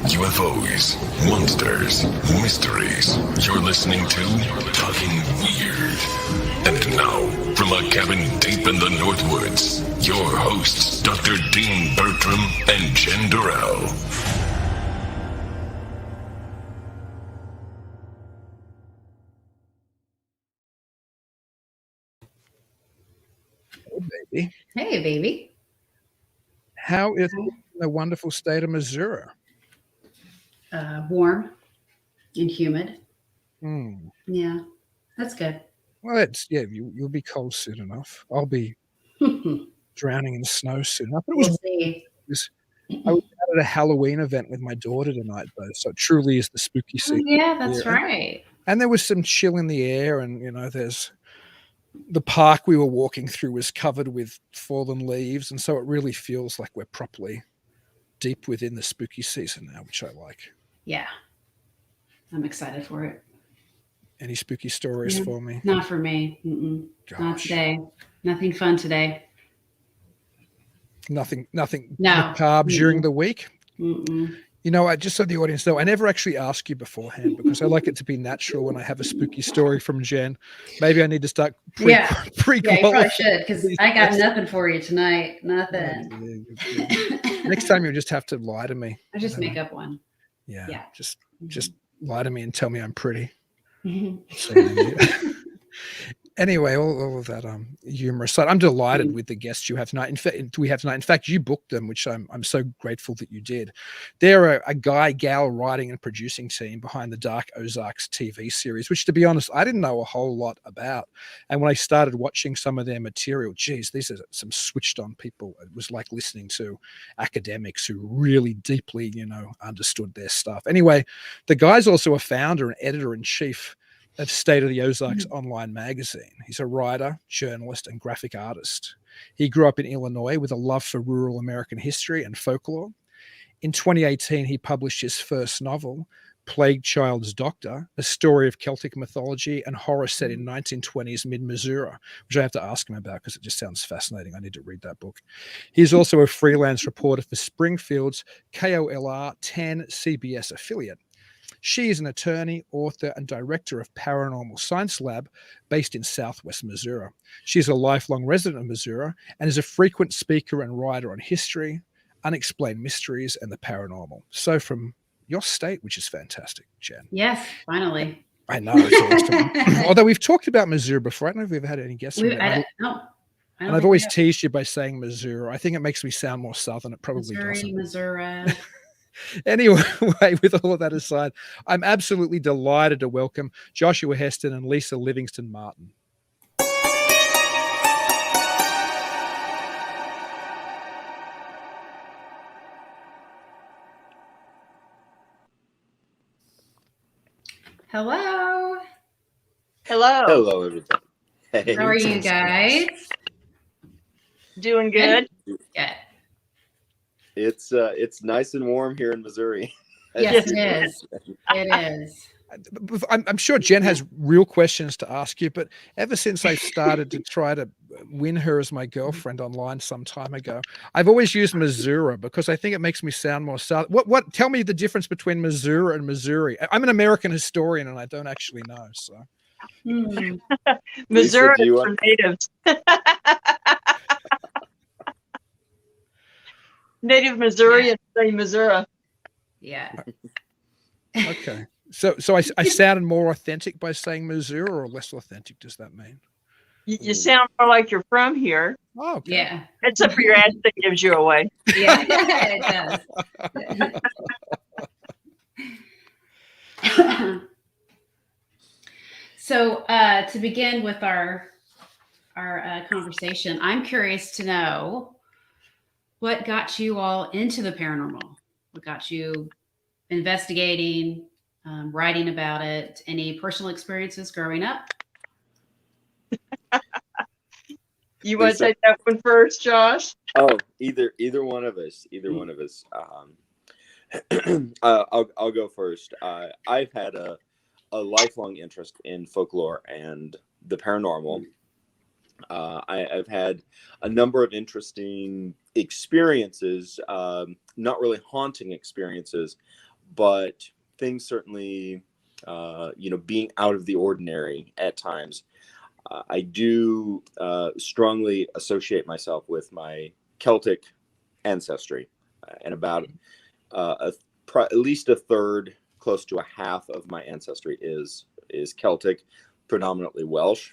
UFOs, monsters, mysteries. You're listening to Talking Weird. And now, from a cabin deep in the Northwoods, your hosts, Dr. Dean Bertram and Jen Durrell. Hey, baby. Hey, baby. How is the wonderful state of Missouri? Warm and humid. Hmm. Yeah, that's good. Well, you'll be cold soon enough. I'll be drowning in snow soon enough. But We'll see. I was out at a Halloween event with my daughter tonight, though, so it truly is the spooky Oh, season. yeah, that's right. And there was some chill in the air, and there's the park we were walking through was covered with fallen leaves, and so it really feels like we're properly deep within the spooky season now, which I like. Yeah, I'm excited for it. Any spooky stories for me? Not for me. Not today. Nothing fun today. Nothing No. macabre during the week? Mm-mm. Just so the audience know, I never actually ask you beforehand because I like it to be natural when I have a spooky story from Jen. Maybe I need to start pre-qualifying. Yeah, you probably should, because I got nothing for you tonight. Nothing. Next time you'll just have to lie to me. I just make up one. Yeah. Just lie to me and tell me I'm pretty. Anyway, all of that humorous side. I'm delighted with the guests you have tonight. In fact, you booked them, which I'm so grateful that you did. They're a gal writing and producing team behind the Dark Ozarks TV series, which, to be honest, I didn't know a whole lot about. And when I started watching some of their material, geez, these are some switched on people. It was like listening to academics who really deeply, understood their stuff. Anyway, the guy's also a founder and editor-in-chief of State of the Ozarks online magazine. He's a writer, journalist, and graphic artist. He grew up in Illinois with a love for rural American history and folklore. In 2018, he published his first novel, Plague Child's Doctor, a story of Celtic mythology and horror set in 1920s mid-Missouri, which I have to ask him about because it just sounds fascinating. I need to read that book. He's also a freelance reporter for Springfield's KOLR 10 CBS affiliate. She is an attorney, author, and director of Paranormal Science Lab based in Southwest Missouri. She is a lifelong resident of Missouri and is a frequent speaker and writer on history, unexplained mysteries, and the paranormal. So from your state, which is fantastic, Jen. Yes, finally. I know, it's awesome. Although we've talked about Missouri before. I don't know if we've had any guests. And I've always teased you by saying Missouri. I think it makes me sound more Southern. It probably doesn't. Missouri. Anyway, with all of that aside, I'm absolutely delighted to welcome Joshua Heston and Lisa L.Martin. Hello. Hello, everybody. Hey, how are you guys? Doing good. Good. It's nice and warm here in Missouri. Yes, it is. It is. I'm sure Jen has real questions to ask you, but ever since I started to try to win her as my girlfriend online some time ago, I've always used Missouri because I think it makes me sound more South. What? Tell me the difference between Missouri and Missouri. I'm an American historian and I don't actually know. So, Missouri is for natives. Native Missouri and Missouri. Yeah. Okay. So I sounded more authentic by saying Missouri, or less authentic? Does that mean? You sound more like you're from here. Oh, okay. Yeah. Except for your accent gives you away. Yeah, it does. So to begin with our conversation, I'm curious to know what got you all into the paranormal. What got you investigating, writing about it? Any personal experiences growing up? You want to take that one first, Josh? Oh, either one of us. I'll go first. I've had a lifelong interest in folklore and the paranormal. I've had a number of interesting experiences, not really haunting experiences, but things certainly, being out of the ordinary at times. I do strongly associate myself with my Celtic ancestry, and about at least a third, close to a half of my ancestry is Celtic, predominantly Welsh.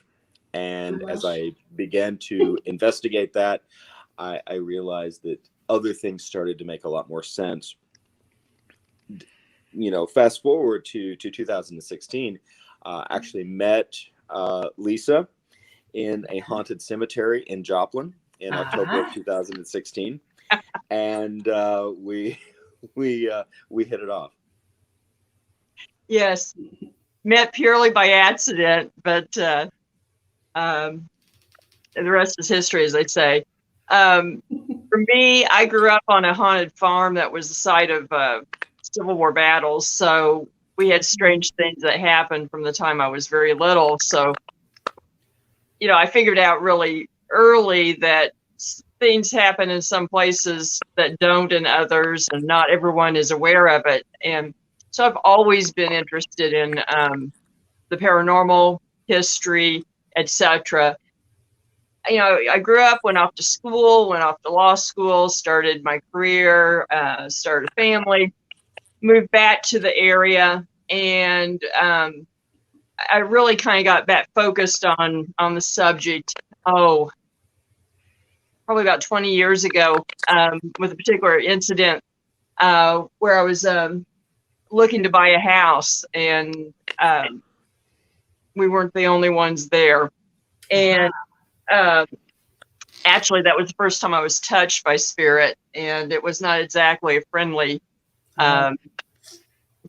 And as I began to investigate that, I realized that other things started to make a lot more sense. Fast forward to 2016, actually met Lisa in a haunted cemetery in Joplin in October of 2016, and we hit it off. Yes, met purely by accident, but the rest is history, as they say. For me, I grew up on a haunted farm that was the site of Civil War battles, so we had strange things that happened from the time I was very little. So, I figured out really early that things happen in some places that don't in others, and not everyone is aware of it. And so I've always been interested in the paranormal, history, etc. I grew up, went off to school, went off to law school, started my career, started a family, moved back to the area, and I really kind of got back focused on the subject. Probably about 20 years ago, with a particular incident where I was looking to buy a house, and we weren't the only ones there. And actually, that was the first time I was touched by spirit, and it was not exactly a friendly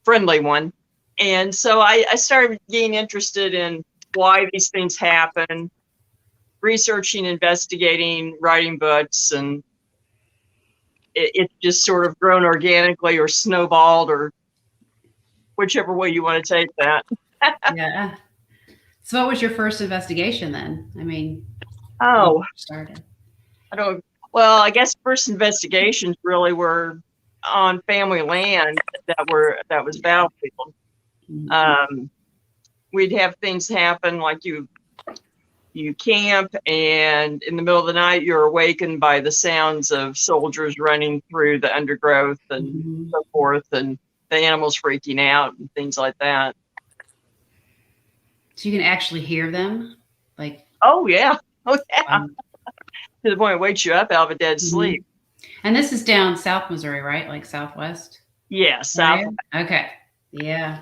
one. And so I started getting interested in why these things happen, researching, investigating, writing books, and it just sort of grown organically or snowballed, or whichever way you want to take that. Yeah. So what was your first investigation then? I mean, started. I guess first investigations really were on family land that was battlefield. We'd have things happen like you camp, and in the middle of the night you're awakened by the sounds of soldiers running through the undergrowth and so forth, and the animals freaking out and things like that. So you can actually hear them? Oh yeah. To the point it wakes you up out of a dead sleep. And this is down South Missouri, right? Like Southwest? Yeah, South. Okay. Yeah.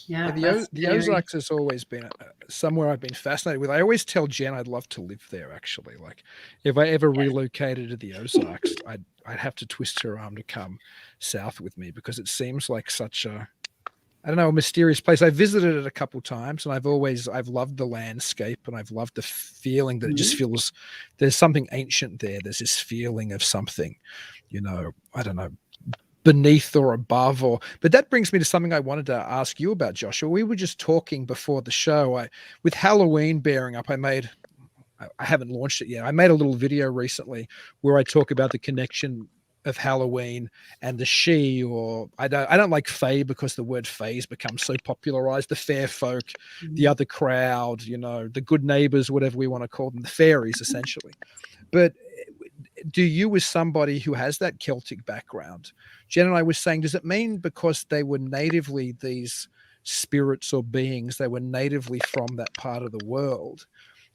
Yeah. The Ozarks has always been somewhere I've been fascinated with. I always tell Jen I'd love to live there, actually. Like, if I ever relocated to the Ozarks, I'd have to twist her arm to come south with me, because it seems like such a mysterious place. I visited it a couple times, and I've loved the landscape, and I've loved the feeling that it just feels there's something ancient there. There's this feeling of something, I don't know, beneath or above, but that brings me to something I wanted to ask you about, Joshua. We were just talking before the show. With Halloween bearing up, I haven't launched it yet. I made a little video recently where I talk about the connection of Halloween and the she, or I don't like fae, because the word fae has become so popularized. The fair folk, the other crowd, the good neighbors, whatever we want to call them, the fairies essentially. But do you, as somebody who has that Celtic background, Jen and I were saying, does it mean because they were natively these spirits or beings, they were natively from that part of the world?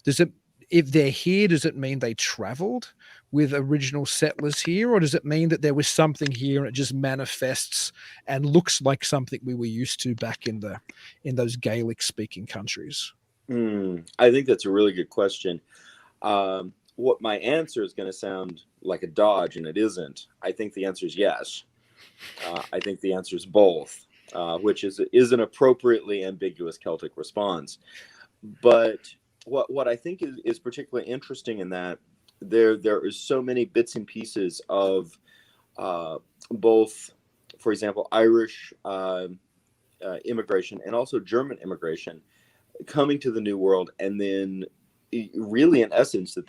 If they're here, does it mean they traveled with original settlers here, or does it mean that there was something here and it just manifests and looks like something we were used to back in those Gaelic speaking countries? I think that's a really good question. What my answer is going to sound like a dodge, and it isn't. I think the answer is yes. I think the answer is both, which is an appropriately ambiguous Celtic response. But what I think is particularly interesting in that there is so many bits and pieces of both, for example, Irish immigration and also German immigration coming to the New World, and then really in essence that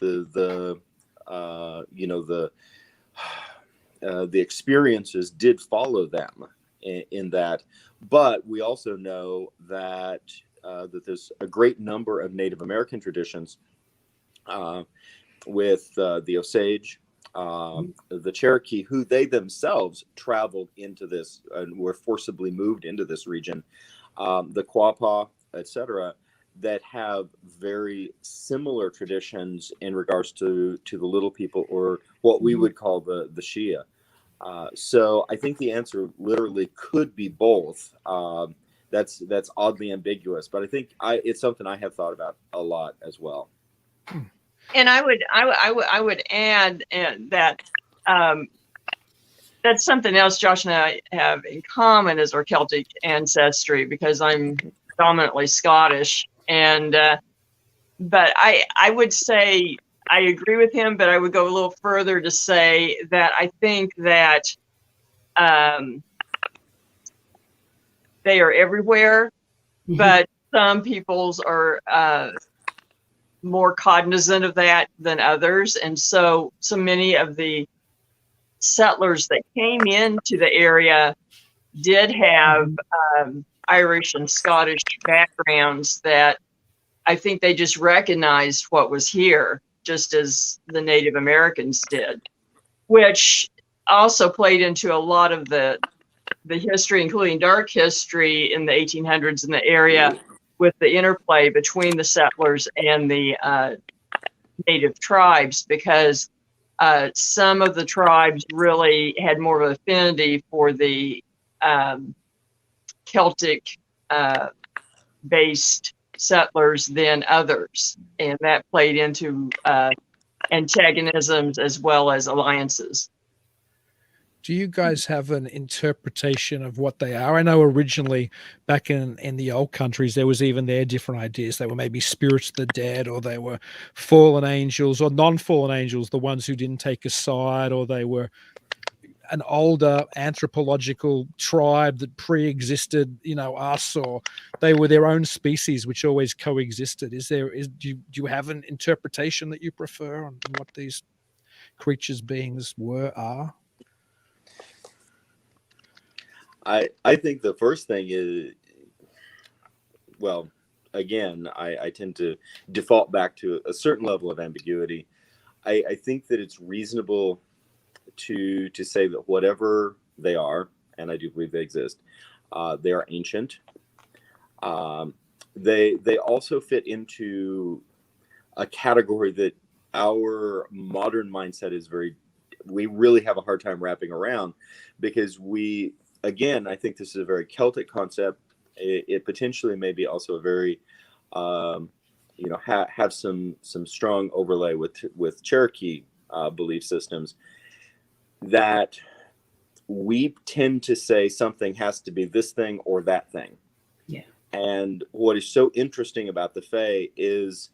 the experiences did follow them in that. But we also know that that there's a great number of Native American traditions with the Osage, the Cherokee, who they themselves traveled into this and were forcibly moved into this region, the Quapaw, etc., that have very similar traditions in regards to the little people, or what we would call the Shia. So I think the answer literally could be both. That's oddly ambiguous, but I think it's something I have thought about a lot as well. And I would add that that's something else Josh and I have in common is our Celtic ancestry, because I'm predominantly Scottish. And but I would say I agree with him, but I would go a little further to say that I think that they are everywhere, but some peoples are more cognizant of that than others. And so many of the settlers that came into the area did have Irish and Scottish backgrounds that I think they just recognized what was here, just as the Native Americans did, which also played into a lot of the history, including dark history in the 1800s in the area, with the interplay between the settlers and the native tribes, because some of the tribes really had more of an affinity for the Celtic based settlers than others, and that played into antagonisms as well as alliances. Do you guys have an interpretation of what they are? I know originally back in the old countries, there was even their different ideas. They were maybe spirits of the dead, or they were fallen angels or non-fallen angels, the ones who didn't take a side, or they were an older anthropological tribe that pre-existed, us, or they were their own species which always coexisted. Do you have an interpretation that you prefer on what these creatures, beings are? I think the first thing is, well, again, I tend to default back to a certain level of ambiguity. I think that it's reasonable to say that whatever they are, and I do believe they exist, they are ancient. They also fit into a category that our modern mindset is we really have a hard time wrapping around, because again, I think this is a very Celtic concept. It potentially may be also a very, have some strong overlay with Cherokee belief systems, that we tend to say something has to be this thing or that thing. Yeah. And what is so interesting about the Fae is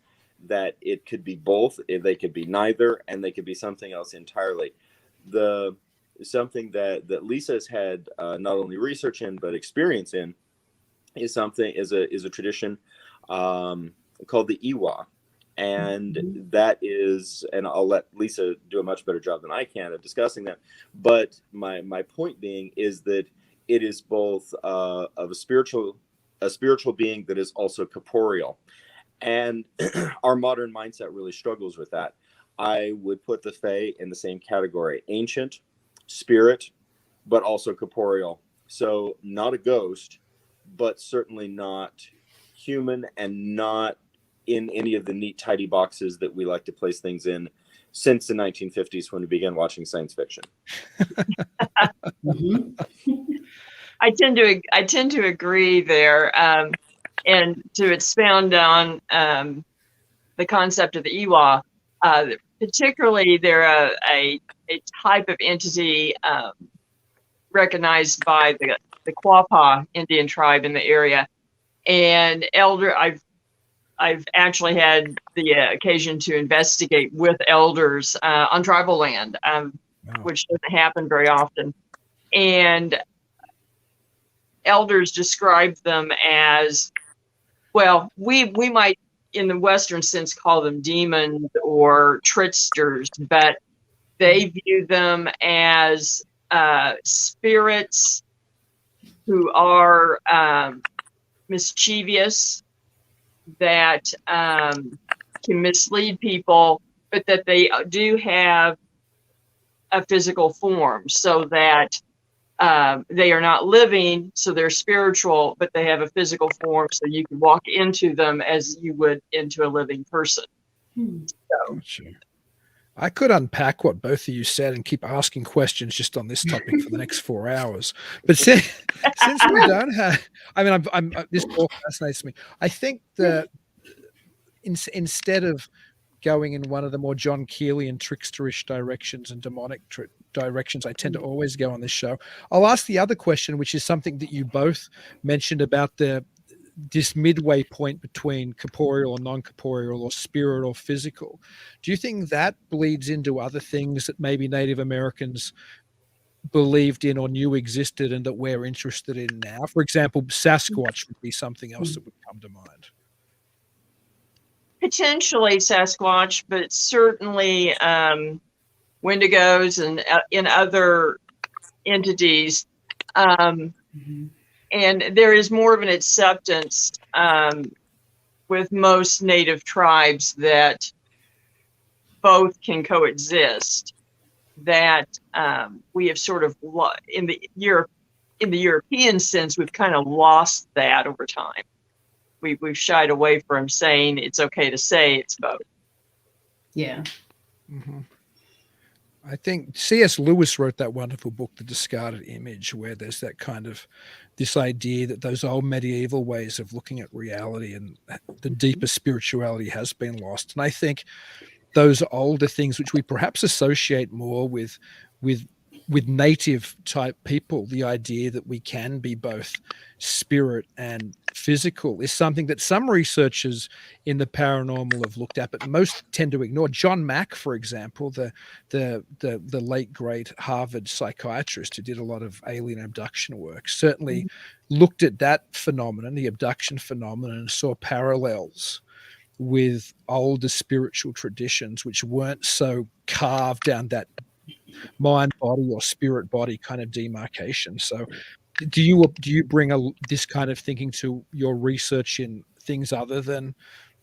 that it could be both, they could be neither, and they could be something else entirely. Something that Lisa has had not only research in but experience in is a tradition called the Iwa, and that is, and I'll let Lisa do a much better job than I can of discussing that. But my point being is that it is both of a spiritual being that is also corporeal, and our modern mindset really struggles with that. I would put the Fae in the same category: ancient, spirit, but also corporeal. So not a ghost, but certainly not human, and not in any of the neat, tidy boxes that we like to place things in since the 1950s, when we began watching science fiction. I tend to agree there, and to expound on the concept of the Iwa, particularly they're a type of entity recognized by the Quapaw Indian tribe in the area, and I've actually had the occasion to investigate with elders on tribal land, which doesn't happen very often, and elders describe them as, well, we might in the Western sense call them demons or tricksters, but They view them as spirits who are mischievous, that can mislead people, but that they do have a physical form, so that they are not living, so they're spiritual, but they have a physical form, so you can walk into them as you would into a living person. So, Gotcha. I could unpack what both of you said and keep asking questions just on this topic for the next 4 hours. But since we don't have, I mean, this all fascinates me. I think that instead of going in one of the more John Keely and tricksterish directions and demonic directions I tend to always go on this show, I'll ask the other question, which is something that you both mentioned about this midway point between corporeal or non-corporeal or spirit or physical. Do you think that bleeds into other things that maybe Native Americans believed in or knew existed and that we're interested in now? For example, Sasquatch would be something else that would come to mind. potentially Sasquatch, but certainly Wendigos and in other entities. And there is more of an acceptance with most native tribes that both can coexist. That we have sort of in the European sense, we've kind of lost that over time. We've shied away from saying it's okay to say it's both. Yeah. Mm-hmm. I think C.S. Lewis wrote that wonderful book, The Discarded Image, where there's that kind of this idea that those old medieval ways of looking at reality and the deeper spirituality has been lost. And I think those older things, which we perhaps associate more with native type people, the idea that we can be both spirit and physical, is something that some researchers in the paranormal have looked at, but most tend to ignore. John Mack, for example, the late great Harvard psychiatrist who did a lot of alien abduction work, certainly looked at that phenomenon, the abduction phenomenon, and saw parallels with older spiritual traditions which weren't so carved down that mind body or spirit body kind of demarcation. So do you bring this kind of thinking to your research in things other than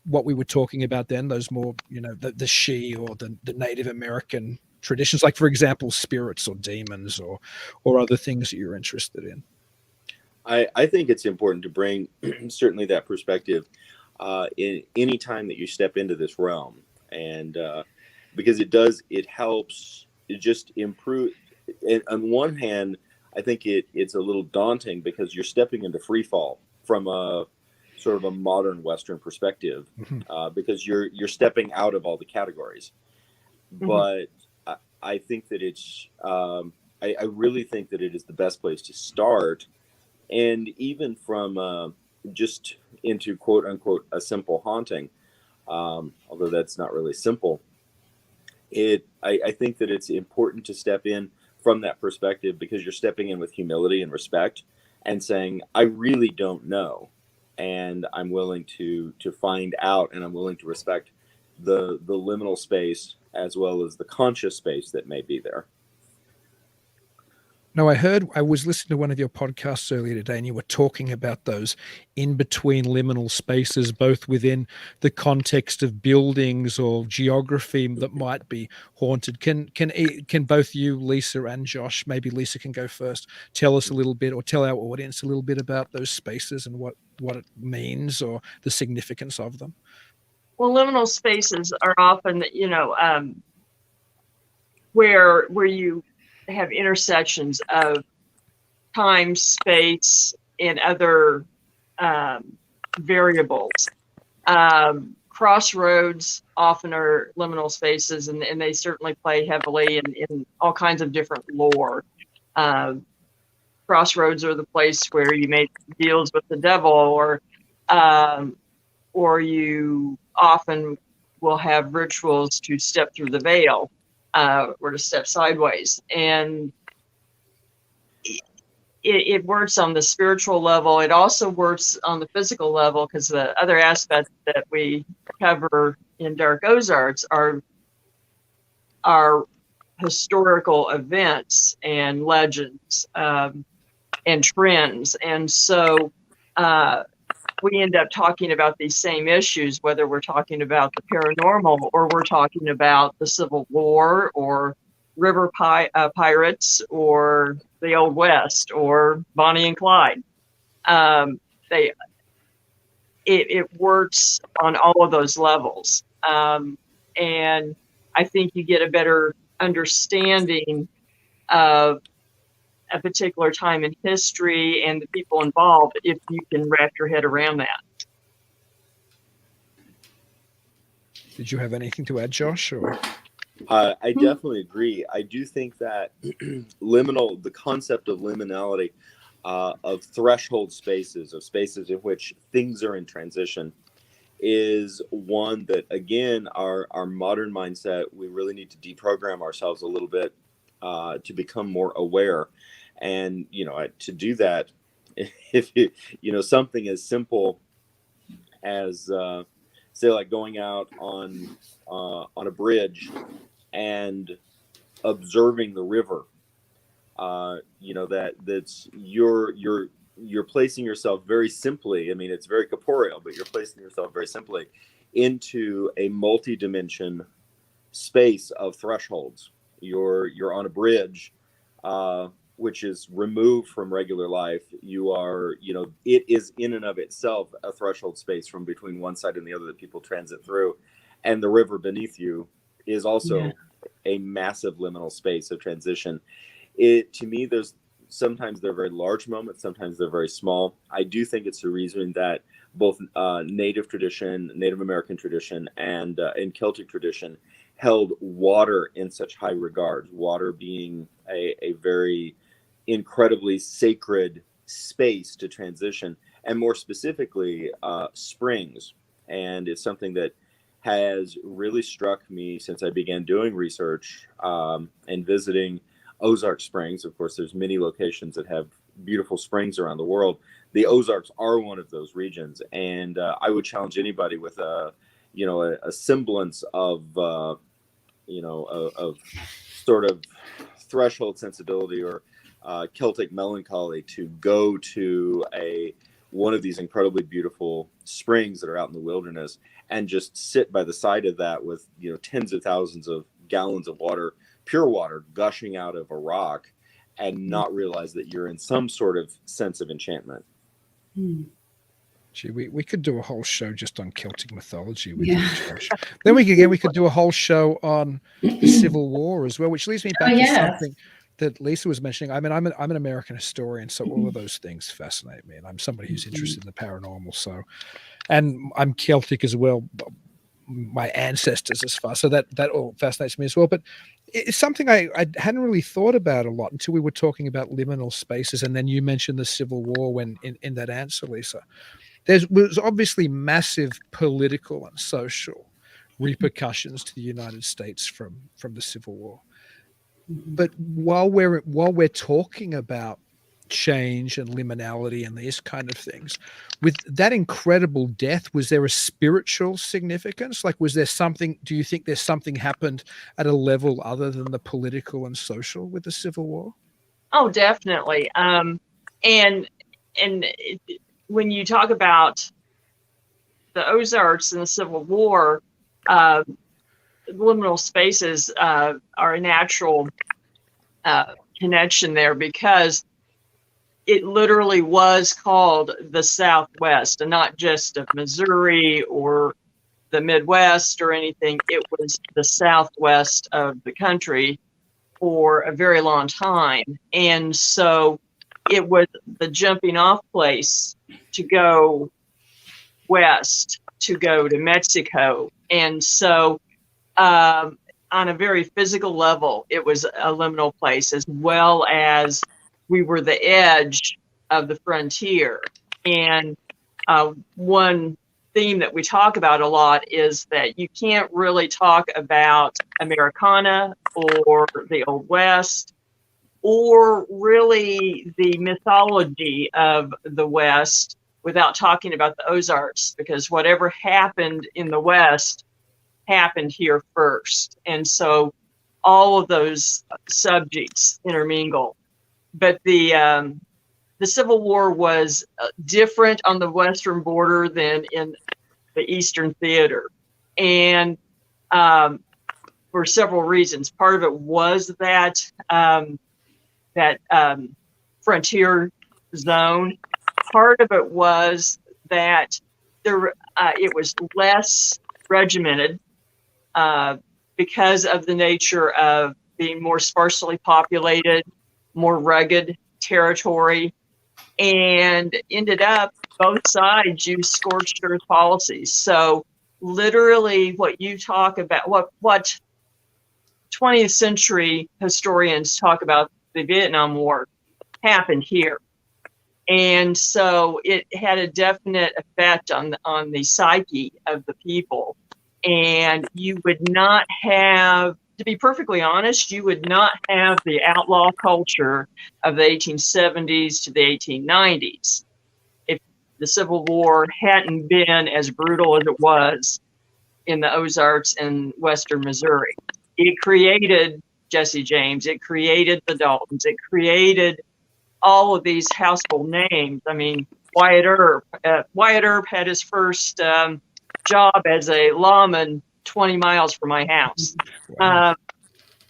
what we were talking about then, those more, the She or the Native American traditions, like, for example, spirits or demons or other things that you're interested in? I think it's important to bring certainly that perspective in any time that you step into this realm, and because it helps just improve. And on one hand, I think it's a little daunting because you're stepping into free fall from a sort of a modern Western perspective, because you're stepping out of all the categories. But I think that it's I really think that it is the best place to start, and even from just into quote unquote a simple haunting, although that's not really simple. I think that it's important to step in from that perspective, because you're stepping in with humility and respect and saying, I really don't know, and I'm willing to find out, and I'm willing to respect the liminal space as well as the conscious space that may be there. No, I was listening to one of your podcasts earlier today, and you were talking about those in-between liminal spaces, both within the context of buildings or geography that might be haunted. Can both you, Lisa, and Josh, maybe Lisa can go first, tell us a little bit, or tell our audience a little bit about those spaces and what it means or the significance of them? Well, liminal spaces are often, where you have intersections of time, space, and other variables. Crossroads often are liminal spaces, and they certainly play heavily in all kinds of different lore. Crossroads are the place where you make deals with the devil, or you often will have rituals to step through the veil, or to step sideways. And it works on the spiritual level. It also works on the physical level, because the other aspects that we cover in Dark Ozarks are historical events and legends and trends. And so we end up talking about these same issues, whether we're talking about the paranormal or we're talking about the Civil War or river pirates or the Old West or Bonnie and Clyde. It works on all of those levels. And I think you get a better understanding of a particular time in history and the people involved if you can wrap your head around that. Did you have anything to add, Josh? Or? I definitely agree. I do think that the concept of liminality, of threshold spaces, of spaces in which things are in transition, is one that, again, our modern mindset, we really need to deprogram ourselves a little bit to become more aware. And, to do that, if something as simple as, say, like going out on a bridge and observing the river, that's you're placing yourself very simply. I mean, it's very corporeal, but you're placing yourself very simply into a multi-dimension space of thresholds. You're on a bridge, which is removed from regular life. You are, it is in and of itself a threshold space from between one side and the other that people transit through. And the river beneath you is also a massive liminal space of transition. To me, sometimes they're very large moments, sometimes they're very small. I do think it's the reason that both Native American tradition, and Celtic tradition held water in such high regard. Water being a very incredibly sacred space to transition, and more specifically, springs. And it's something that has really struck me since I began doing research and visiting Ozark Springs. Of course, there's many locations that have beautiful springs around the world. The Ozarks are one of those regions, and I would challenge anybody with a semblance of sort of threshold sensibility or Celtic melancholy to go to one of these incredibly beautiful springs that are out in the wilderness and just sit by the side of that with tens of thousands of gallons of water, pure water, gushing out of a rock, and not realize that you're in some sort of sense of enchantment. Gee, we could do a whole show just on Celtic mythology with you, Josh. Then we could do a whole show on the Civil War as well, which leads me back to something that Lisa was mentioning. I mean, I'm an American historian, so all of those things fascinate me, and I'm somebody who's interested in the paranormal. So, and I'm Celtic as well. My ancestors as far, so that all fascinates me as well. But it's something I hadn't really thought about a lot until we were talking about liminal spaces, and then you mentioned the Civil War when in that answer, Lisa. There was obviously massive political and social repercussions to the United States from the Civil War. But while we're talking about change and liminality and these kind of things, with that incredible death, was there a spiritual significance? Like, was there something? Do you think there's something happened at a level other than the political and social with the Civil War? Oh, definitely. When you talk about the Ozarks and the Civil War, liminal spaces are a natural connection there, because it literally was called the Southwest, and not just of Missouri or the Midwest or anything. It was the Southwest of the country for a very long time. And so it was the jumping off place to go west, to go to Mexico. And so on a very physical level, it was a liminal place, as well as we were the edge of the frontier. And one theme that we talk about a lot is that you can't really talk about Americana or the Old West, or really the mythology of the West, without talking about the Ozarks, because whatever happened in the West happened here first. And so all of those subjects intermingle. But the Civil War was different on the Western border than in the Eastern theater, and for several reasons. Part of it was that frontier zone. Part of it was that it was less regimented because of the nature of being more sparsely populated, more rugged territory, and ended up both sides used scorched earth policies. So literally what you talk about, what 20th century historians talk about the Vietnam War happened here. And so it had a definite effect on the psyche of the people. And you would not have, to be perfectly honest, you would not have the outlaw culture of the 1870s to the 1890s if the Civil War hadn't been as brutal as it was in the Ozarks and Western Missouri. It created Jesse James. It created the Daltons. It created all of these household names. I mean, Wyatt Earp. Wyatt Earp had his first job as a lawman 20 miles from my house. Wow.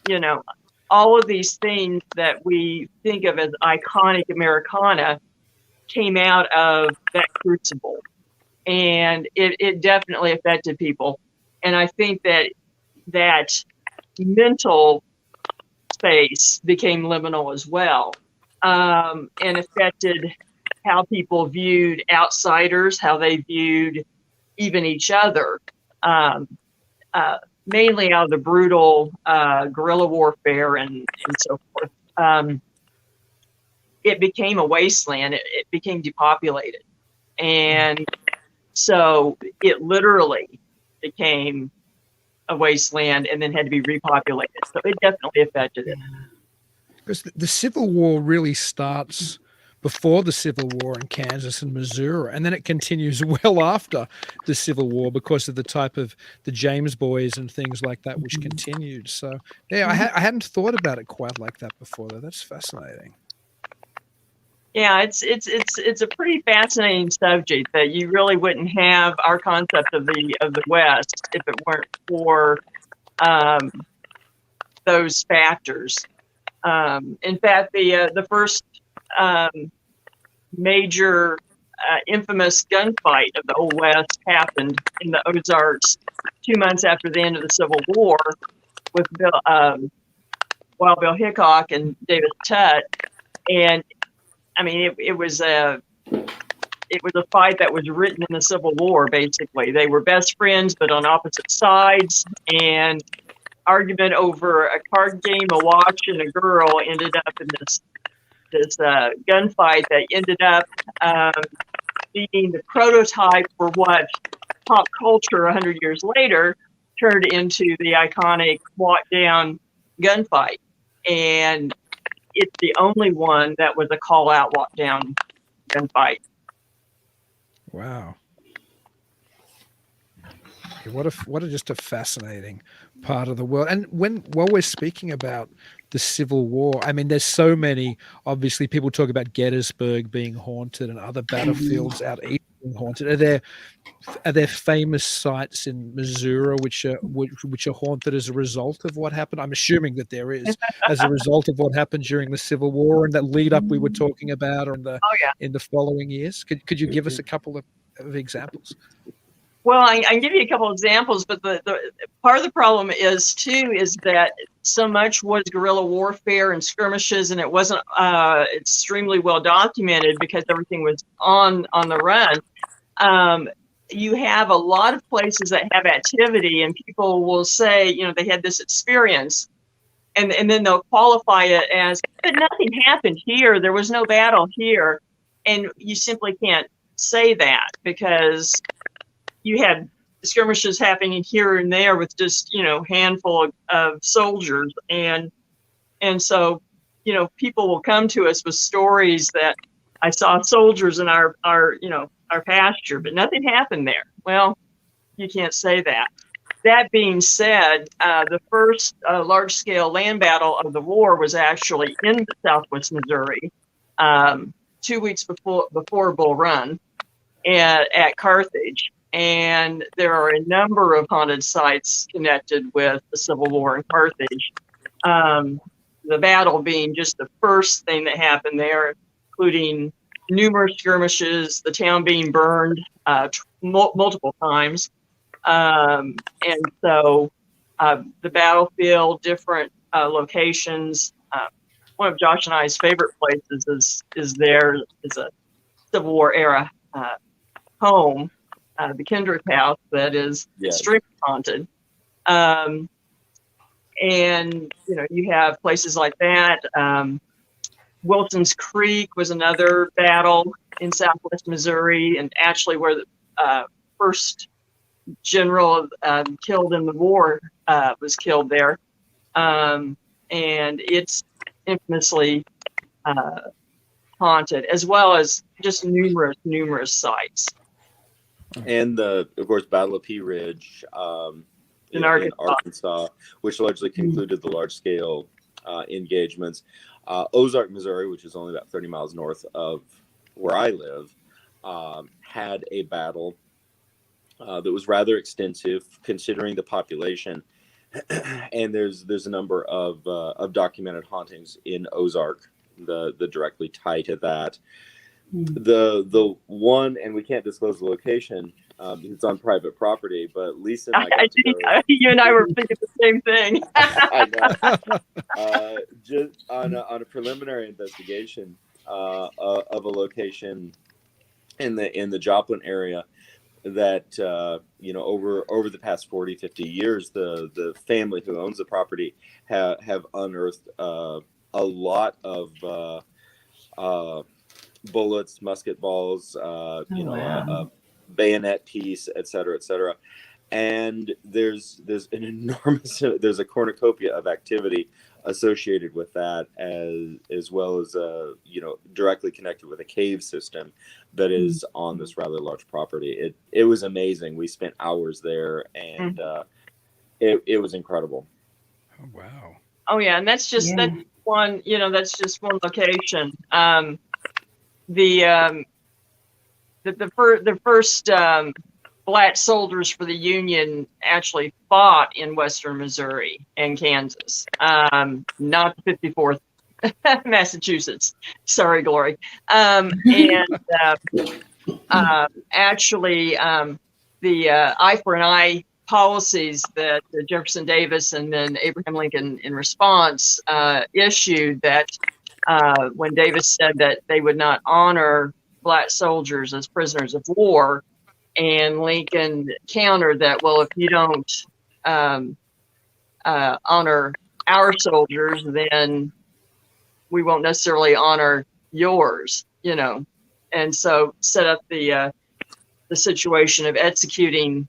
You know, all of these things that we think of as iconic Americana came out of that crucible, and it definitely affected people. And I think that mental space became liminal as well, and affected how people viewed outsiders, how they viewed even each other, mainly out of the brutal guerrilla warfare and so forth. It became a wasteland. It became depopulated. And so it literally became a wasteland and then had to be repopulated. So it definitely affected it. Because the Civil War really starts before the Civil War in Kansas and Missouri, and then it continues well after the Civil War because of the type of the James boys and things like that, which continued. So yeah, I hadn't thought about it quite like that before, though. That's fascinating. Yeah, it's a pretty fascinating subject that you really wouldn't have our concept of the West if it weren't for those factors. In fact, the first major infamous gunfight of the Old West happened in the Ozarks 2 months after the end of the Civil War with Wild Bill Hickok and David Tutt. And I mean, it was a fight that was written in the Civil War, basically. They were best friends, but on opposite sides, and argument over a card game, a watch, and a girl ended up in this gunfight that ended up being the prototype for what pop culture 100 years later turned into the iconic walk-down gunfight. And it's the only one that was a call-out walk-down gunfight. Wow. What a just a fascinating part of the world. And while we're speaking about the Civil War, I mean, there's so many, obviously people talk about Gettysburg being haunted and other battlefields out east being haunted. Are there famous sites in Missouri which are haunted as a result of what happened? I'm assuming that there is, as a result of what happened during the Civil War and that lead up we were talking about, or in the following years. Could you give us a couple of examples? Well, I can give you a couple of examples, but the part of the problem is that so much was guerrilla warfare and skirmishes, and it wasn't extremely well documented because everything was on the run. You have a lot of places that have activity, and people will say, they had this experience, and then they'll qualify it as, but nothing happened here. There was no battle here, and you simply can't say that because you had skirmishes happening here and there with just, handful of soldiers. And so, people will come to us with stories that I saw soldiers in our pasture, but nothing happened there. Well, you can't say that. that being said, the first large-scale land battle of the war was actually in Southwest Missouri, 2 weeks before Bull Run at Carthage. And there are a number of haunted sites connected with the Civil War in Carthage. The battle being just the first thing that happened there, including numerous skirmishes, the town being burned multiple times. And so the battlefield, different locations. One of Josh and I's favorite places is a Civil War era home, the Kendrick House, that is extremely haunted. And you have places like that. Wilson's Creek was another battle in Southwest Missouri, and actually where the first general killed in the war was killed there. And it's infamously haunted, as well as just numerous sites. And of course, Battle of Pea Ridge in Arkansas, which largely concluded the large-scale engagements. Ozark, Missouri, which is only about 30 miles north of where I live, had a battle that was rather extensive considering the population. And there's a number of documented hauntings in Ozark that directly tie to that. The one, and we can't disclose the location because it's on private property, but Lisa and I you and I were thinking the same thing. I know. Just on a preliminary investigation of a location in the Joplin area that over the past 40-50 years, the family who owns the property have unearthed a lot of bullets, musket balls, a bayonet piece, et cetera, and there's an enormous there's a cornucopia of activity associated with that, as well as directly connected with a cave system that is on this rather large property. It was amazing. We spent hours there, and it was incredible. Oh, wow. Oh yeah, and that's just that's one location. The first black soldiers for the Union actually fought in western Missouri and Kansas, not the 54th Massachusetts. Sorry, Glory. Actually, the eye for an eye policies that Jefferson Davis and then Abraham Lincoln in response issued, that when Davis said that they would not honor black soldiers as prisoners of war, and Lincoln countered that, well, if you don't honor our soldiers, then we won't necessarily honor yours, and so set up the situation of executing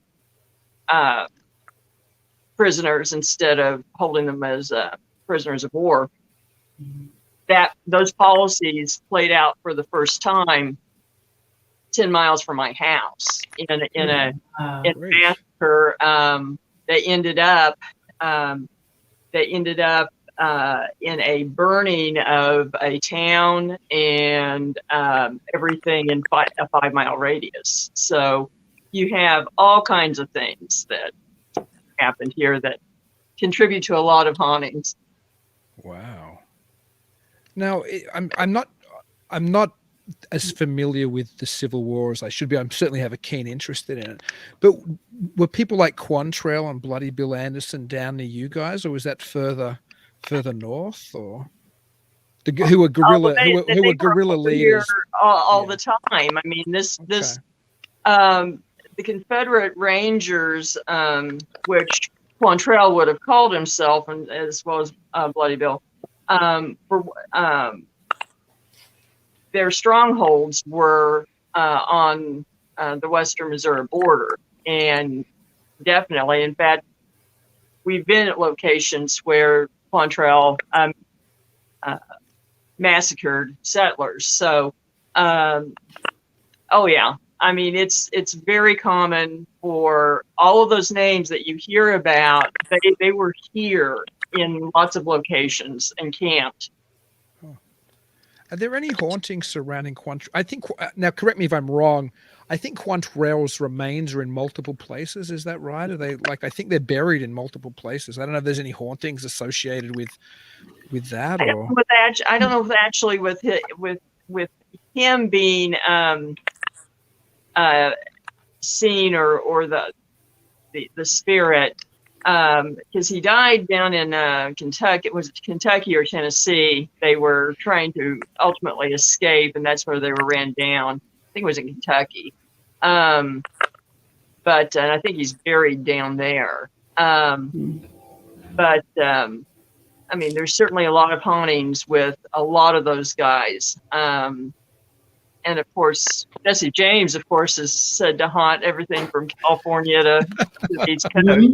prisoners instead of holding them as prisoners of war. That those policies played out for the first time 10 miles from my house in a massacre. They ended up in a burning of a town and everything in a 5-mile radius. So you have all kinds of things that happened here that contribute to a lot of hauntings. Wow. Now, I'm not as familiar with the Civil War as I should be. I certainly have a keen interest in it. But were people like Quantrell and Bloody Bill Anderson down near you guys, or was that further north, or who were guerrilla leaders all the time? I mean, the Confederate Rangers, which Quantrell would have called himself, and as well as Bloody Bill, their strongholds were on the western Missouri border, and definitely, in fact, we've been at locations where Quantrell massacred settlers. So, I mean, it's very common for all of those names that you hear about. They were here in lots of locations and camped. Are there any hauntings surrounding I think, now correct me if I'm wrong, I think Quantrell's remains are in multiple places. Is that right? Are they I think they're buried in multiple places. I don't know if there's any hauntings associated with that, or I don't know if actually with him being seen or the spirit, because he died down in Kentucky. Was it Kentucky or Tennessee? They were trying to ultimately escape, and that's where they were ran down. I think it was in Kentucky. But I think he's buried down there. But I mean, there's certainly a lot of hauntings with a lot of those guys. And of course, Jesse James, of course, is said to haunt everything from California to the East Coast.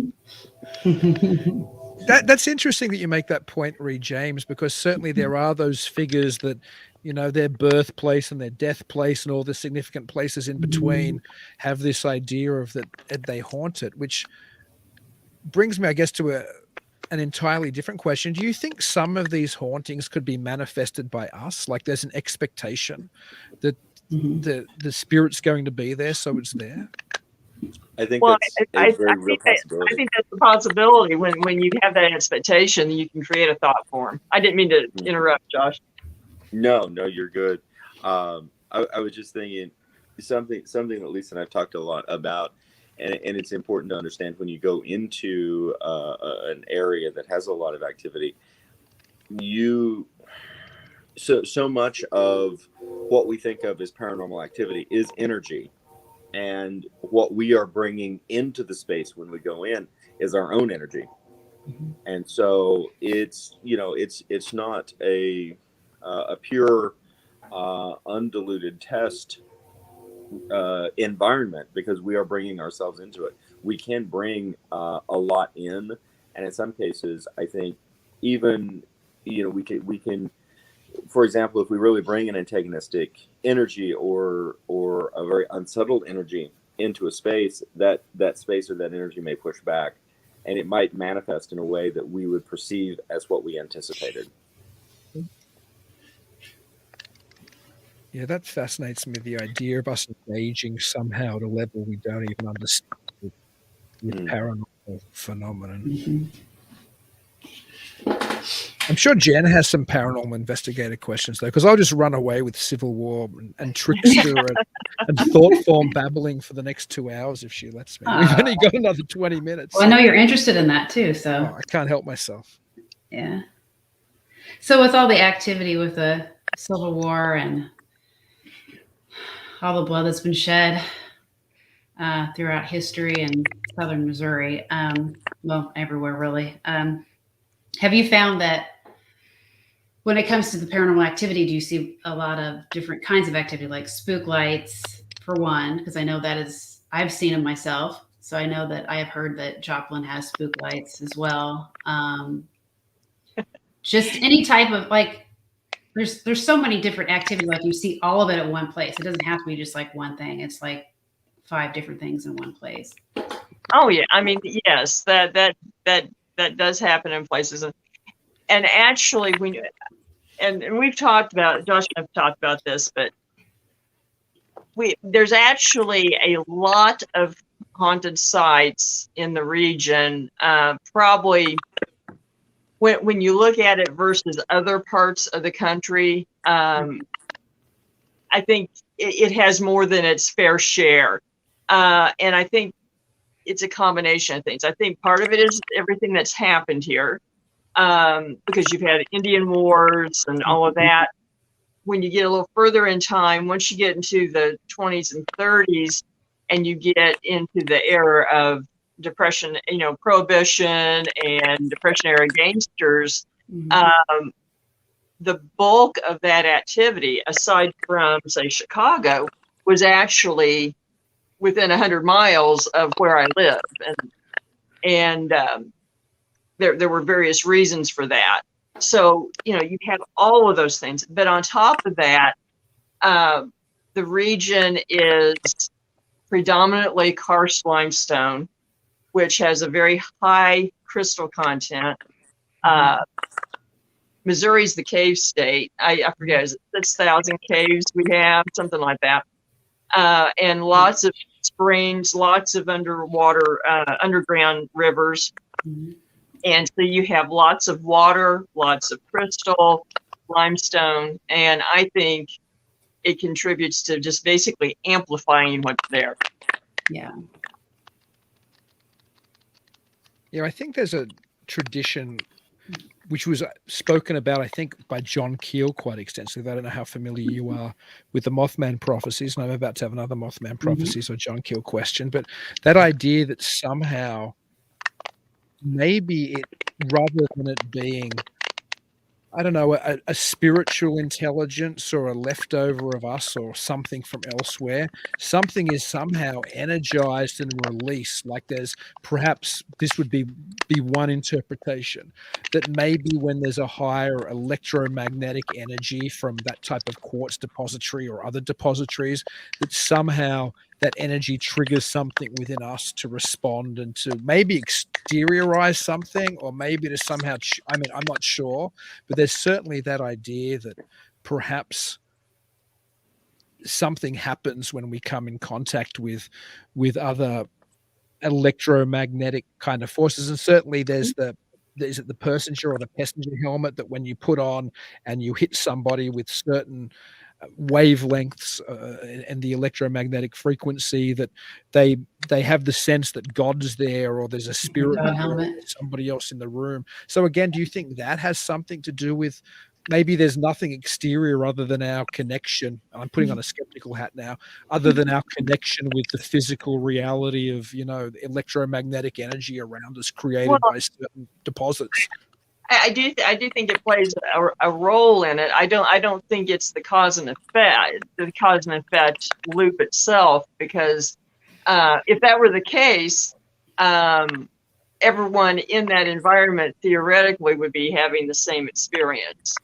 That's interesting that you make that point, Reed James, because certainly there are those figures that, you know, their birthplace and their death place and all the significant places in between have this idea of that they haunt it, which brings me, I guess, to an entirely different question. Do you think some of these hauntings could be manifested by us? Like there's an expectation that the spirit's going to be there, so it's there? I think that's a very real possibility. I think that's a possibility. When you have that expectation, you can create a thought form. I didn't mean to interrupt, Josh. No, you're good. I was just thinking something that Lisa and I've talked a lot about, and it's important to understand when you go into an area that has a lot of activity, so much of what we think of as paranormal activity is energy, and what we are bringing into the space when we go in is our own energy. And so it's not a pure undiluted test environment, because we are bringing ourselves into it. We can bring a lot in, and in some cases, I think even we can, for example, if we really bring an antagonistic energy or a very unsettled energy into a space, that space or that energy may push back, and it might manifest in a way that we would perceive as what we anticipated. Yeah, that fascinates me, the idea of us engaging somehow at a level we don't even understand with paranormal phenomenon. I'm sure Jen has some paranormal investigator questions, though, because I'll just run away with Civil War and Trickster and thought form babbling for the next 2 hours if she lets me. We've only got another 20 minutes. Well, I know you're interested in that too, so. I can't help myself. Yeah. So with all the activity with the Civil War and all the blood that's been shed throughout history in southern Missouri, well, everywhere really, have you found that when it comes to the paranormal activity, do you see a lot of different kinds of activity, like spook lights, for one? Because I know I've seen them myself. So I know that I have heard that Joplin has spook lights as well. Just any type of, like, there's so many different activity. Like you see all of it at one place. It doesn't have to be just like one thing. It's like 5 different things in one place. Oh yeah. I mean, yes, that does happen in places. And actually, and we've talked about, Josh and I've talked about this, but there's actually a lot of haunted sites in the region. Probably when you look at it versus other parts of the country, I think it has more than its fair share. And I think it's a combination of things. I think part of it is everything that's happened here, because you've had Indian wars and all of that. When you get a little further in time, once you get into the 20s and 30s, and you get into the era of Depression, Prohibition and Depression era gangsters, the bulk of that activity, aside from, say, Chicago, was actually within 100 miles of where I live. And there were various reasons for that. So, you have all of those things. But on top of that, the region is predominantly karst limestone, which has a very high crystal content. Missouri's the cave state. I forget, is it 6,000 caves we have, something like that. And lots of springs, lots of underground rivers. And so you have lots of water, lots of crystal, limestone, and I think it contributes to just basically amplifying what's there. Yeah. Yeah, I think there's a tradition which was spoken about, I think, by John Keel quite extensively. I don't know how familiar you are with the Mothman prophecies, and I'm about to have another Mothman prophecies or John Keel question, but that idea that somehow maybe it, rather than it being, I don't know, a spiritual intelligence or a leftover of us or something from elsewhere, something is somehow energized and released. Like there's perhaps, this would be one interpretation, that maybe when there's a higher electromagnetic energy from that type of quartz depository or other depositories, that somehow that energy triggers something within us to respond and to maybe exteriorize something, or maybe to somehow, I mean, I'm not sure, but there's certainly that idea that perhaps something happens when we come in contact with other electromagnetic kind of forces. And certainly there's the Persinger or the Passenger helmet that when you put on and you hit somebody with certain wavelengths and the electromagnetic frequency, that they have the sense that God's there, or there's a spirit there, or there's somebody else in the room. So again, do you think that has something to do with maybe there's nothing exterior other than our connection? I'm putting on a skeptical hat now, other than our connection with the physical reality of, you know, the electromagnetic energy around us created by certain deposits. I do think it plays a role in it. I don't think it's the cause and effect loop itself, because if that were the case, everyone in that environment theoretically would be having the same experience.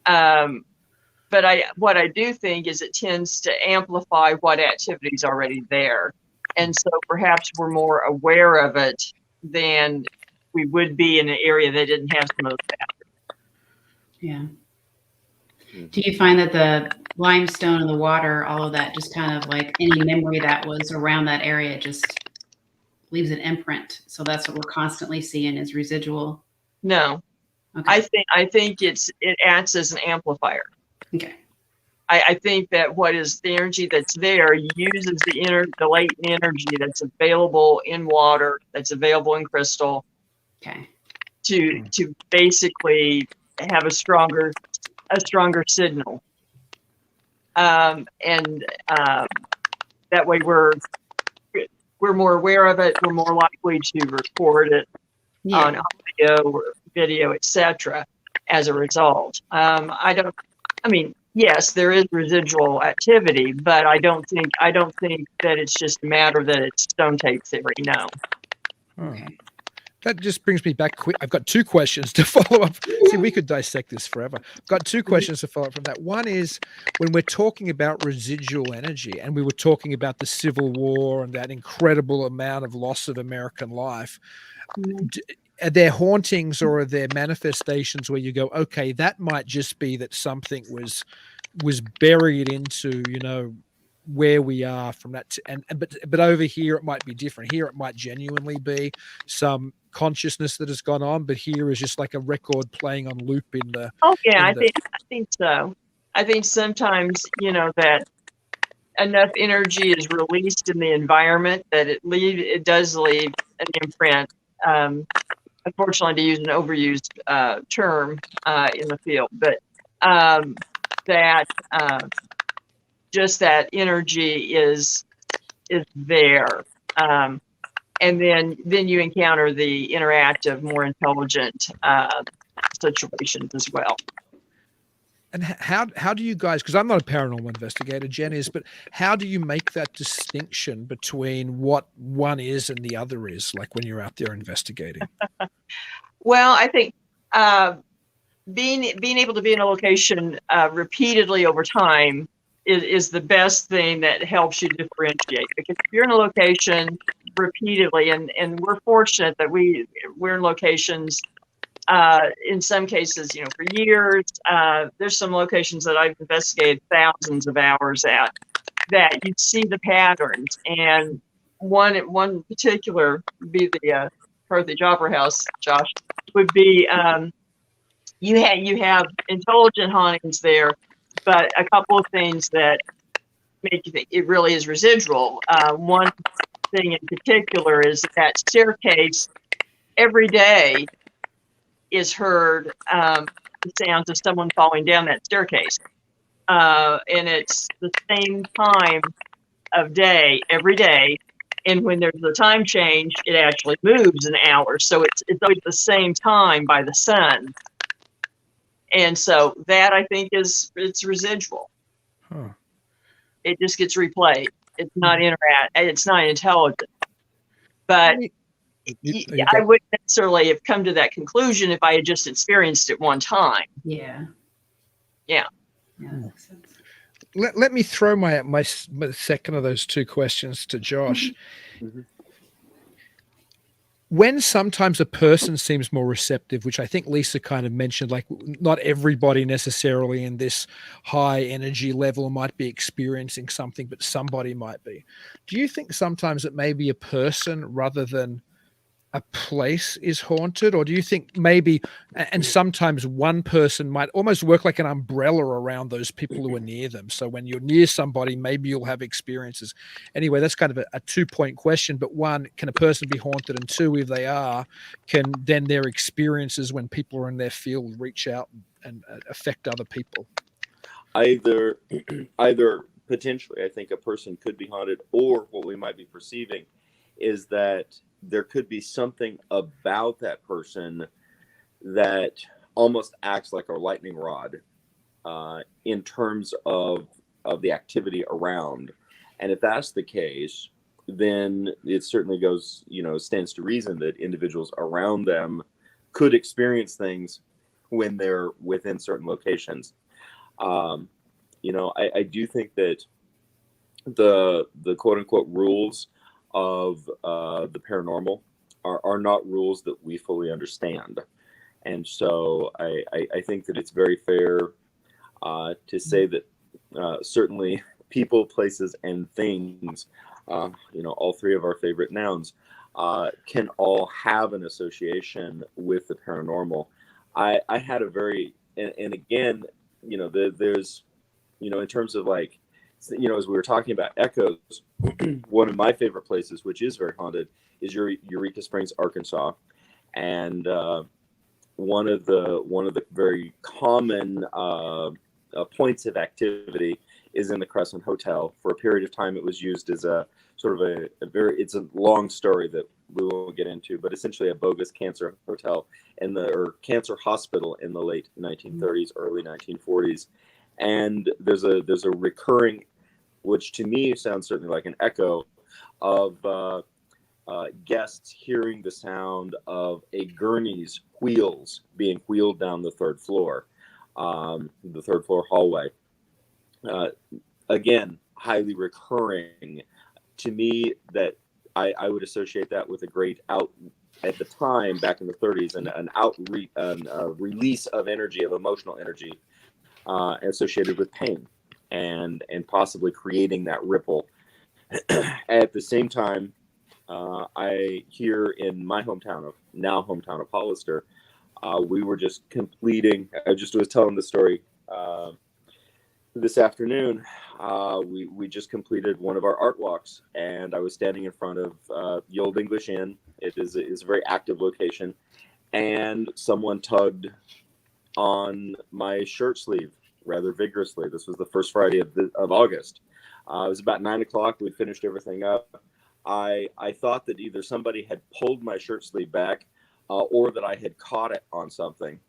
But what I do think is it tends to amplify what activity is already there, and so perhaps we're more aware of it than we would be in an area that didn't have some of those factors. Yeah. Do you find that the limestone and the water, all of that, just kind of like any memory that was around that area, just leaves an imprint? So that's what we're constantly seeing is residual. No, okay. I think it acts as an amplifier. Okay. I think that what is the energy that's there uses the latent energy that's available in water, that's available in crystal. Okay. To basically have a stronger signal, and that way we're more aware of it. We're more likely to record it on audio or video, etc. As a result, yes, there is residual activity, but I don't think that it's just a matter that it's stone tape theory. No. Okay. That just brings me back quick. I've got two questions to follow up. See, we could dissect this forever. I've got two questions to follow up from that. One is, when we're talking about residual energy, and we were talking about the Civil War and that incredible amount of loss of American life, are there hauntings or are there manifestations where you go, okay, that might just be that something was buried into, you know, where we are from that, but over here it might be different. Here it might genuinely be some consciousness that has gone on, but here is just like a record playing on loop in the. Oh yeah, I think so. I think sometimes, you know, that enough energy is released in the environment that it does leave an imprint. Unfortunately, to use an overused term in the field, but that just that energy is there, and then you encounter the interactive, more intelligent situations as well. And how do you guys, because I'm not a paranormal investigator, Jen is, but how do you make that distinction between what one is and the other is, like when you're out there investigating? Well, I think being able to be in a location repeatedly over time is the best thing that helps you differentiate. Because if you're in a location repeatedly, and we're fortunate that we're in locations in some cases, for years. There's some locations that I've investigated thousands of hours at that you see the patterns. And one particular would be the Carthage Opera House, Josh, would be you have intelligent hauntings there, but a couple of things that make you think it really is residual. One thing in particular is that staircase every day is heard the sounds of someone falling down that staircase. And it's the same time of day every day. And when there's a time change, it actually moves an hour. So it's always the same time by the sun. And so that, I think, it's residual. Huh. It just gets replayed. It's not it's not intelligent. But I wouldn't necessarily have come to that conclusion if I had just experienced it one time. Yeah. Yeah. Yeah, that makes sense. Let me throw my second of those two questions to Josh. Mm-hmm. When sometimes a person seems more receptive, which I think Lisa kind of mentioned, like not everybody necessarily in this high energy level might be experiencing something, but somebody might be. Do you think sometimes it may be a person rather than a place is haunted? Or do you think maybe, and sometimes one person might almost work like an umbrella around those people who are near them. So when you're near somebody, maybe you'll have experiences. Anyway, that's kind of a 2-point question, but one, can a person be haunted? And two, if they are, can then their experiences when people are in their field reach out and affect other people? Either potentially, I think a person could be haunted, or what we might be perceiving is that there could be something about that person that almost acts like a lightning rod in terms of the activity around. And if that's the case, then it certainly goes, stands to reason that individuals around them could experience things when they're within certain locations. I do think that the quote unquote rules of the paranormal are not rules that we fully understand. And so I think that it's very fair to say that certainly people, places, and things, all three of our favorite nouns, can all have an association with the paranormal. I had a very, and again, there's, in terms of like, as we were talking about echoes, one of my favorite places, which is very haunted, is Eureka Springs, Arkansas. And one of the very common points of activity is in the Crescent Hotel. For a period of time, it was used as a sort of it's a long story that we won't get into, but essentially a bogus cancer hotel or cancer hospital in the late 1930s, early 1940s. And there's a recurring, which to me sounds certainly like an echo of guests hearing the sound of a gurney's wheels being wheeled down the third floor hallway. Again, highly recurring. To me, that I would associate that with a great at the time back in the 30s, and a release of energy, of emotional energy associated with pain, and possibly creating that ripple. At the same time, I here in my hometown of Hollister, we were just completing. I just was telling the story this afternoon. We just completed one of our art walks, and I was standing in front of the Old English Inn. It is a very active location, and someone tugged on my shirt sleeve rather vigorously. This was the first Friday of August. It was about 9:00. We'd finished everything up. I thought that either somebody had pulled my shirt sleeve back or that I had caught it on something.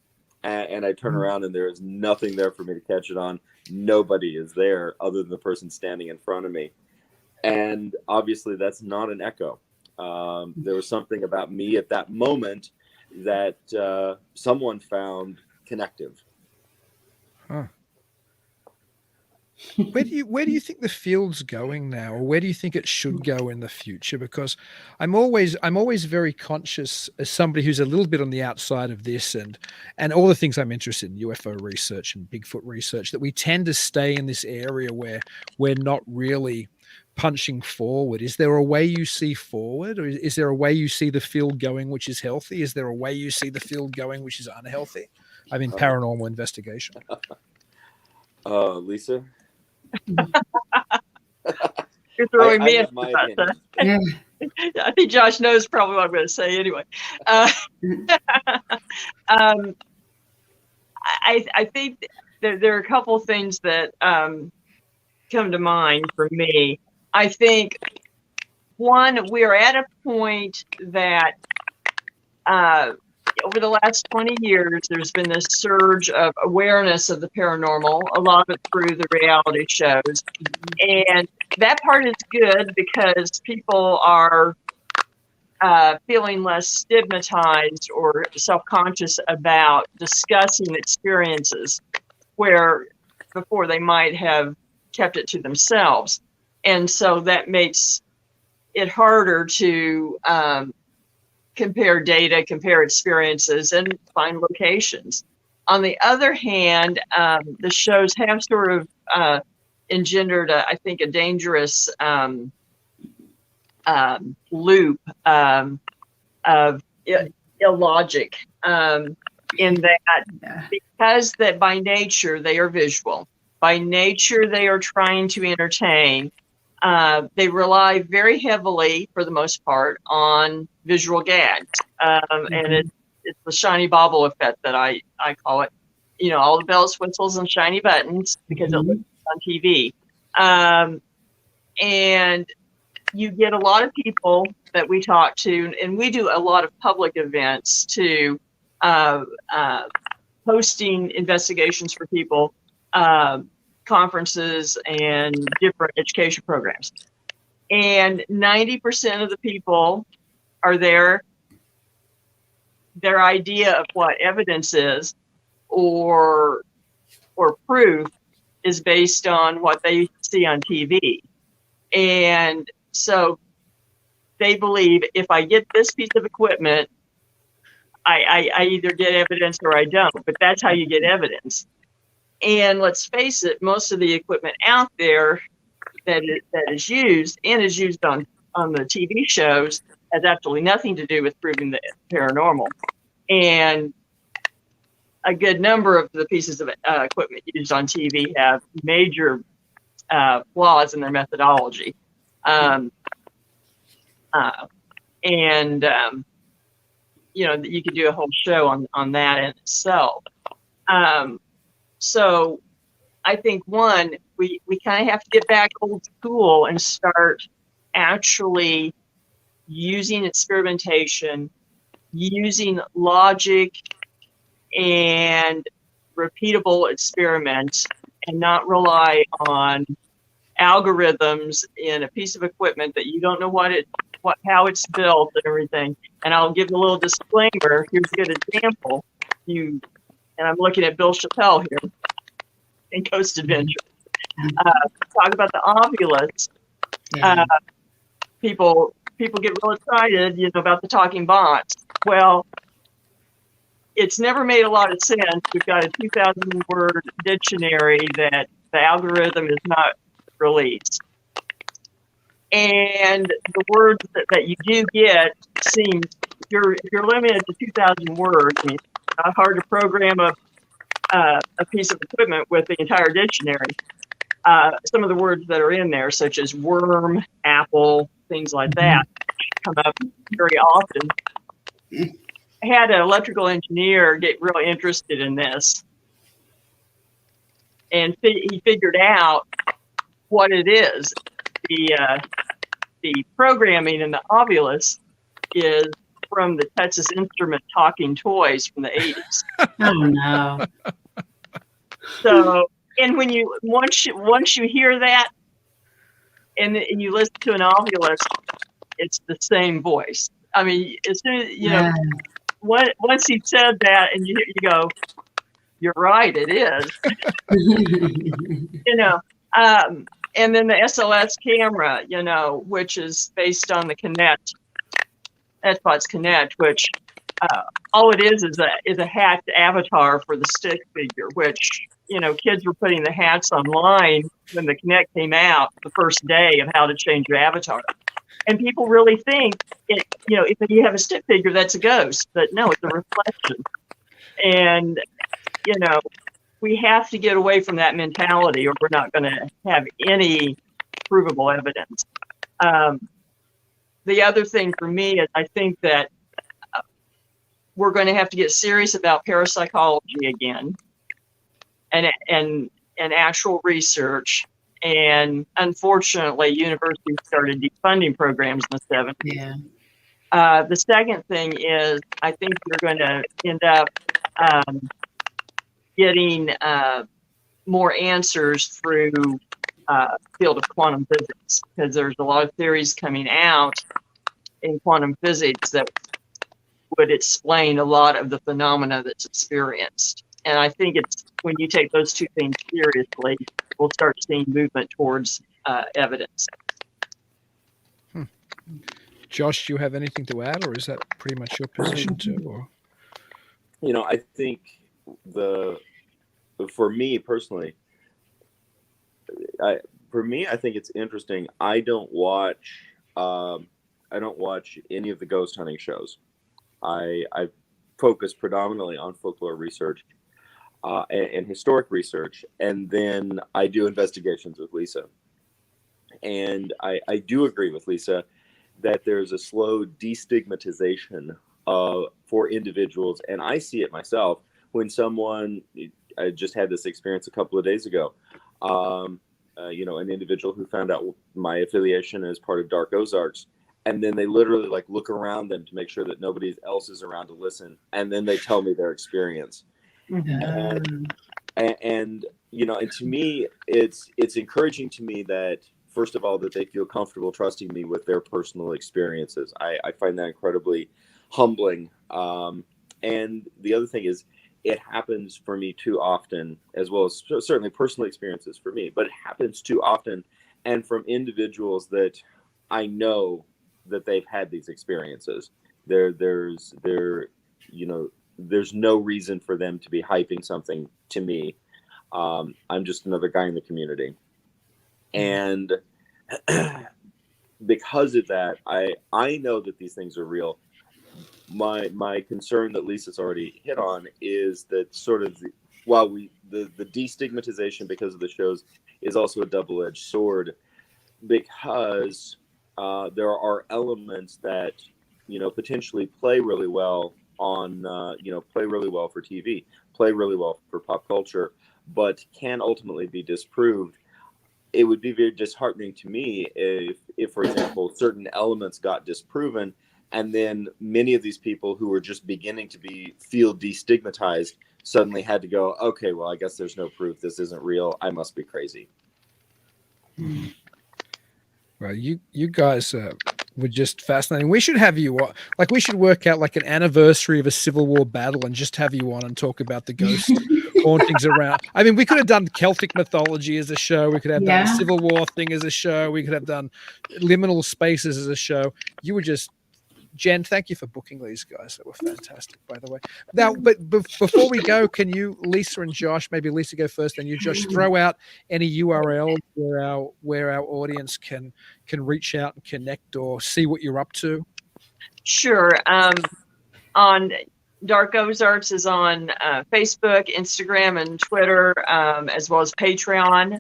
And I turn around and there is nothing there for me to catch it on. Nobody is there other than the person standing in front of me. And obviously that's not an echo. There was something about me at that moment that someone found connective. Huh. Where do you think the field's going now, or where do you think it should go in the future? Because I'm always very conscious, as somebody who's a little bit on the outside of this and all the things I'm interested in, UFO research and Bigfoot research, that we tend to stay in this area where we're not really punching forward. Is there a way you see forward, or is there a way you see the field going which is healthy? Is there a way you see the field going which is unhealthy? I mean, paranormal investigation. Lisa? You're throwing me I in. have my opinion. I think Josh knows probably what I'm going to say anyway. I think there are a couple of things that come to mind for me. I think, one, we are at a point that over the last 20 years, there's been this surge of awareness of the paranormal, a lot of it through the reality shows. And that part is good because people are feeling less stigmatized or self-conscious about discussing experiences where before they might have kept it to themselves. And so that makes it harder to compare data, compare experiences, and find locations. On the other hand, the shows have sort of engendered, I think, a dangerous loop of illogic in that because that by nature they are visual, by nature they are trying to entertain. They rely very heavily, for the most part, on visual gags, and it's the shiny bauble effect that I call it. You know, all the bells, whistles, and shiny buttons because it looks on TV, and you get a lot of people that we talk to, and we do a lot of public events too, hosting investigations for people. Conferences and different education programs. And 90% of the people are there. Their idea of what evidence is or proof is based on what they see on TV. And so they believe if I get this piece of equipment, I either get evidence or I don't, but that's how you get evidence. And let's face it, most of the equipment out there that is used and is used on the TV shows has absolutely nothing to do with proving the paranormal. And a good number of the pieces of equipment used on TV have major flaws in their methodology. You know, you could do a whole show on that in itself. So I think, one, we kind of have to get back old school and start actually using experimentation, using logic and repeatable experiments, and not rely on algorithms in a piece of equipment that you don't know how it's built and everything. And I'll give a little disclaimer. Here's a good example. And I'm looking at Bill Chappelle here in Coast Adventure. Talk about the ovulus. People get real excited, about the talking box. Well, it's never made a lot of sense. We've got a 2,000-word dictionary that the algorithm is not released. And the words that you do get seem, if you're limited to 2,000 words, I mean, it's not hard to program a piece of equipment with the entire dictionary. Some of the words that are in there, such as worm, apple, things like that, come up very often. I had an electrical engineer get really interested in this, and he figured out what it is. The programming in the ovulus is from the Texas Instrument talking toys from the 80s. Oh no! So, and when once you hear that, and you listen to an ovulus, it's the same voice. I mean, as soon as once he said that, and you go, you're right, it is. And then the SLS camera, which is based on the Kinect, Xbox Kinect, which all it is a hacked avatar for the stick figure, which, kids were putting the hats online when the Kinect came out the first day of how to change your avatar. And people really think if you have a stick figure, that's a ghost, but no, it's a reflection. And, we have to get away from that mentality or we're not going to have any provable evidence. The other thing for me is I think that we're going to have to get serious about parapsychology again and actual research. And unfortunately, universities started defunding programs in the 70s. Yeah. The second thing is I think you're going to end up getting more answers through field of quantum physics, because there's a lot of theories coming out in quantum physics that would explain a lot of the phenomena that's experienced. And I think it's when you take those two things seriously, we'll start seeing movement towards evidence. Josh, do you have anything to add, or is that pretty much your position too? Or? I think for me personally, I think it's interesting. I don't watch any of the ghost hunting shows. I focus predominantly on folklore research and historic research, and then I do investigations with Lisa. And I do agree with Lisa that there's a slow destigmatization for individuals, and I see it myself when someone. I just had this experience a couple of days ago. An individual who found out my affiliation as part of Dark Ozarks, and then they literally look around them to make sure that nobody else is around to listen, and then they tell me their experience. Mm-hmm. And to me, it's encouraging to me that, first of all, that they feel comfortable trusting me with their personal experiences. I find that incredibly humbling. And the other thing is, it happens for me too often, as well as certainly personal experiences for me, but it happens too often, and from individuals that I know that they've had these experiences. There's no reason for them to be hyping something to me. I'm just another guy in the community, and because of that, I know that these things are real. My concern that Lisa's already hit on is that sort of the destigmatization because of the shows is also a double-edged sword, because there are elements that potentially play really well on play really well for TV, play really well for pop culture, but can ultimately be disproved. It would be very disheartening to me if for example, certain elements got disproven, and then many of these people who were just beginning to feel destigmatized suddenly had to go, okay, well, I guess there's no proof. This isn't real. I must be crazy. Well, you guys were just fascinating. We should have you on. We should work out an anniversary of a Civil War battle and just have you on and talk about the ghost hauntings around. I mean, we could have done Celtic mythology as a show. We could have done a Civil War thing as a show. We could have done Liminal Spaces as a show. You were just Jen, thank you for booking these guys. That were fantastic, by the way. Now, but before we go, can you, Lisa and Josh, maybe Lisa go first, and you, Josh, throw out any URL where our audience can reach out and connect or see what you're up to? Sure. On Dark Ozarks is on Facebook, Instagram, and Twitter, as well as Patreon.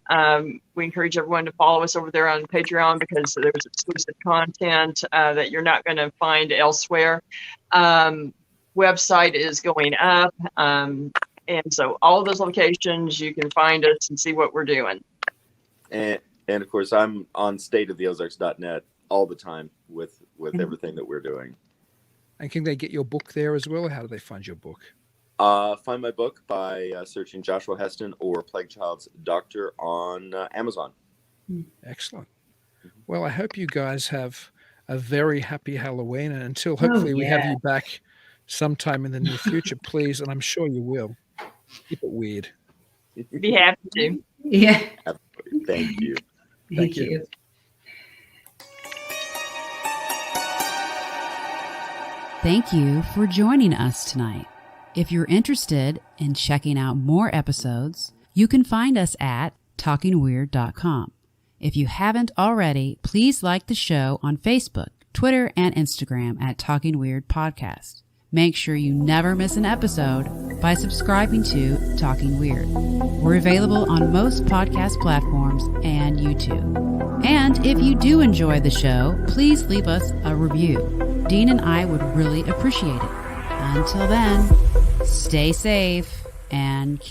We encourage everyone to follow us over there on Patreon because there's exclusive content that you're not going to find elsewhere. Website is going up. And so all of those locations, you can find us and see what we're doing. And of course, I'm on stateoftheozarks.net all the time with everything that we're doing. And can they get your book there as well? Or how do they find your book? Find my book by searching Joshua Heston or Plague Child's Doctor on Amazon. Excellent. Well, I hope you guys have a very happy Halloween. And until hopefully we have you back sometime in the near future, please, and I'm sure you will, keep it weird. Be happy to. Yeah. Absolutely. Thank you. Thank you. Thank you for joining us tonight. If you're interested in checking out more episodes, you can find us at talkingweird.com. If you haven't already, please like the show on Facebook, Twitter, and Instagram at Talking Weird Podcast. Make sure you never miss an episode by subscribing to Talking Weird. We're available on most podcast platforms and YouTube. And if you do enjoy the show, please leave us a review. Dean and I would really appreciate it. Until then, stay safe and